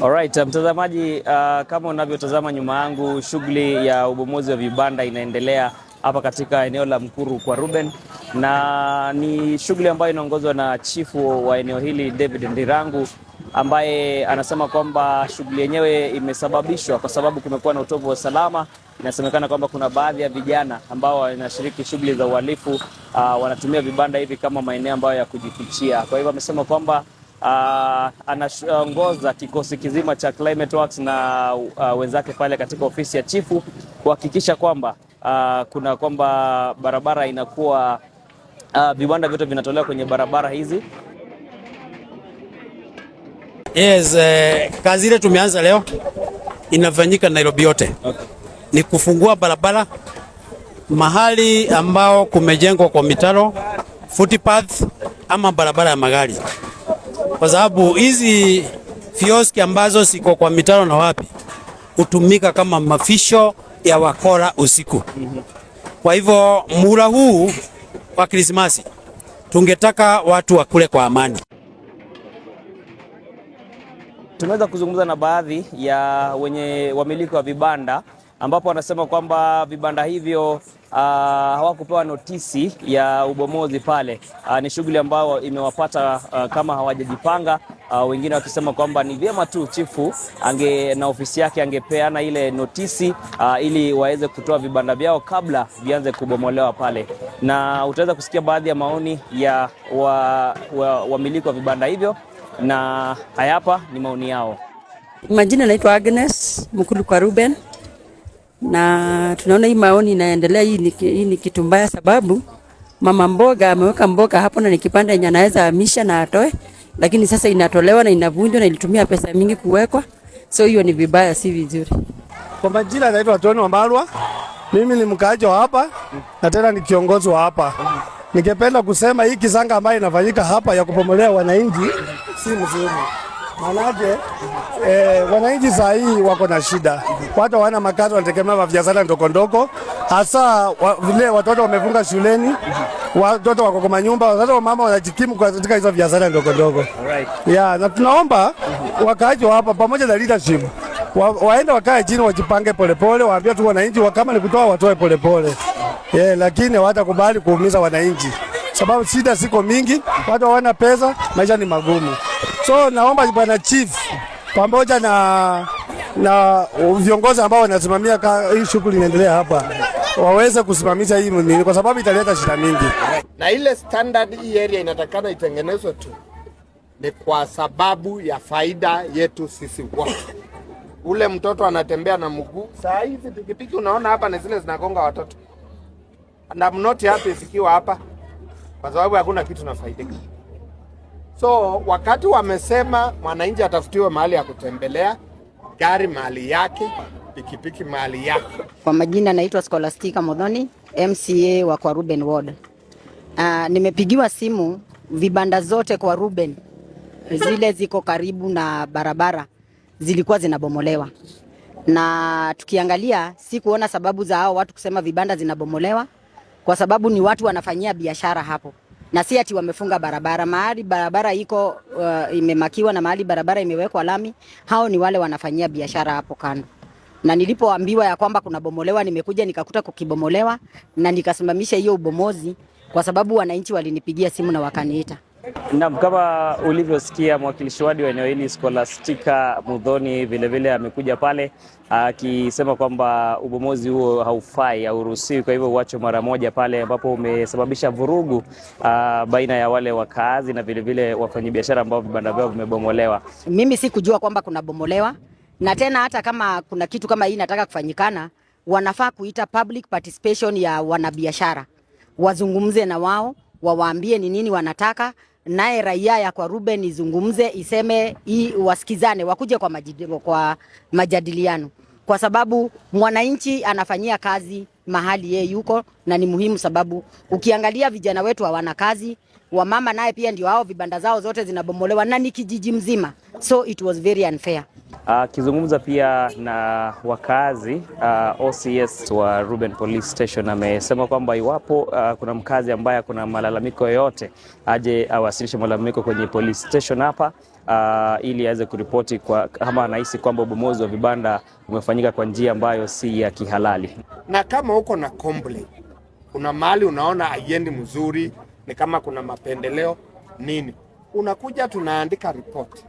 Alright, mtazamaji, kama unavyotazama nyuma yangu, shughuli ya ubomozi wa vibanda inaendelea hapa katika eneo la Mkuru kwa Ruben, na ni shughuli ambayo inaongozwa na chifu wa eneo hili David Ndirangu, ambaye anasema kwamba shughuli yenyewe imesababishwa kwa sababu kumekuwa na utovu wa usalama. Inasemekana kwamba kuna baadhi ya vijana ambao wanashiriki shughuli za uhalifu, wanatumia vibanda hivi kama maeneo ambayo ya kujifichia. Kwa hivyo amesema kwamba anaongoza kikosi kizima cha Climate Works na wenzake pale katika ofisi ya chifu kuhakikisha kwamba kwamba barabara inakuwa vibanda vyote vinatolewa kwenye barabara hizi. Yes, kazi ile tumeanza leo inafanyika Nairobi yote. Okay. Ni kufungua barabara mahali ambao kumejengwa kwa mitaro, footpath ama barabara ya magari. Kwa sababu hizi kioski ambazo siko kwa mitaro na wapi hutumika kama mafisho ya wakora usiku. Kwa hivyo muhula huu wa Krismasi tungetaka watu wakule kwa amani. Tumeweza kuzungumza na baadhi ya wamiliki wa vibanda, ambapo wanasema kwamba vibanda hivyo hawakupewa notisi ya ubomozi pale. Ni shughuli ambayo imewapata kama hawajajipanga. Wengine wakisema kwamba ni vyema tu chifu na ofisi yake angepeana ile notisi ili waweze kutoa vibanda vyao kabla vianze kubomolewa pale. Na utaweza kusikia baadhi ya maoni ya wamiliki wa vibanda hivyo, na hapa ni maoni yao. Majina naitwa Agnes Mkuru kwa Ruben, na tunaona hii maoni inaendelea. Hii ni kitu mbaya, sababu mama mboga ameweka mboga hapo na ni kipande yenye anaweza hamisha na atoe, lakini sasa inatolewa na inavunjwa na ilitumia pesa mingi kuwekwa, so hiyo ni vibaya, si vizuri. Kwa majina naitwa Tony Wambalwa, mimi ni mkaaji wa hapa na tena ni kiongozi wa hapa. Ningependa kusema hii kisanga ambayo inafanyika hapa ya kupomolea wananchi si mzuri. Manake wananchi saa hii wako na shida. Watu hawana makazi, wanategemea biashara ndogo ndogo. Hasa vile watoto wamefunga shuleni, watoto wako kwa nyumba, watoto mama wanajikimu katika hizo biashara ndogo ndogo. Yeah, na tunaomba wakaaji hapa pamoja na leadership waende wakae chini, wajipange polepole, waambie tu wananchi kama ni kutoa watoe polepole. Lakini hawatakubali kuumiza wananchi, sababu shida siko mingi, watu hawana pesa, maisha ni magumu. So naomba bwana chief pamoja na viongozi ambao wanasimamia hii shughuli inaendelea hapa waweze kusimamisha hii nini, kwa sababu italeta shida mingi. Na ile standard hii area inatakana itengenezwe tu ni kwa sababu ya faida yetu sisi wote. Ule mtoto anatembea na mguu, saa hizi pikipiki unaona hapa na zile zinagonga watoto. And I'm not happy zikiwa hapa kwa sababu hakuna kitu nafaidika. So wakati wamesema mwananchi atafutiwe mahali ya kutembelea, gari mahali yake, pikipiki mahali yake. Kwa majina naitwa Scholastica Modhoni, MCA wa kwa Ruben Ward. Nimepigiwa simu vibanda zote kwa Ruben zile ziko karibu na barabara zilikuwa zinabomolewa. Na tukiangalia si kuona sababu za hao watu kusema vibanda zinabomolewa, kwa sababu ni watu wanafanyia biashara hapo. Na si ati wamefunga barabara, mahali barabara iko imemakiwa na mahali barabara imewekwa lami, hao ni wale wanafanyia biashara hapo kando. Na nilipoambiwa ya kwamba kuna bomolewa, nimekuja nikakuta kukibomolewa na nikasimamisha hiyo ubomozi kwa sababu wananchi walinipigia simu na wakaniita. Naam, kama ulivyosikia mwakilishi wadi wa eneo hili Scholastica Modhoni vile amekuja pale akisema kwamba ubomozi huo haufai, hauruhusiwi, kwa hivyo uache mara moja pale, ambapo umesababisha vurugu baina ya wale wakazi na vile wafanyabiashara ambao vibanda vyao vimebomolewa. Mimi sikujua kwamba kuna bomolewa, na tena hata kama kuna kitu kama hii nataka kufanyikana, wanafaa kuita public participation ya wanabiashara. Wazungumze na wao, wawaambie ni nini wanataka, naye raia ya kwa Ruben izungumze, iseme hii, wasikizane, wakuje kwa majadiliano, kwa sababu mwananchi anafanyia kazi mahali yeye yuko, na ni muhimu sababu ukiangalia vijana wetu hawana kazi, wamama naye pia ndio hao vibanda zao zote zinabomolewa na ni kijiji mzima, so it was very unfair. Akizungumza pia na wakazi, OCS wa Ruben Police Station amesema kwamba iwapo kuna mkazi ambaye kuna malalamiko yoyote aje awasilishe malalamiko kwenye police station hapa, ili aweze kuripoti kama anahisi kwamba ubomozi wa vibanda umefanyika kwa njia ambayo si ya kihalali. Na kama uko na complaint, kuna mahali unaona haiendi mzuri, ni kama kuna mapendeleo nini, unakuja tunaandika report,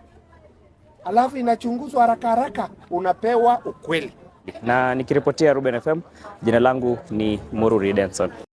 alafu inachunguzwa haraka haraka, unapewa ukweli. Na nikiripotia Ruben FM, jina langu ni Mururi Denson.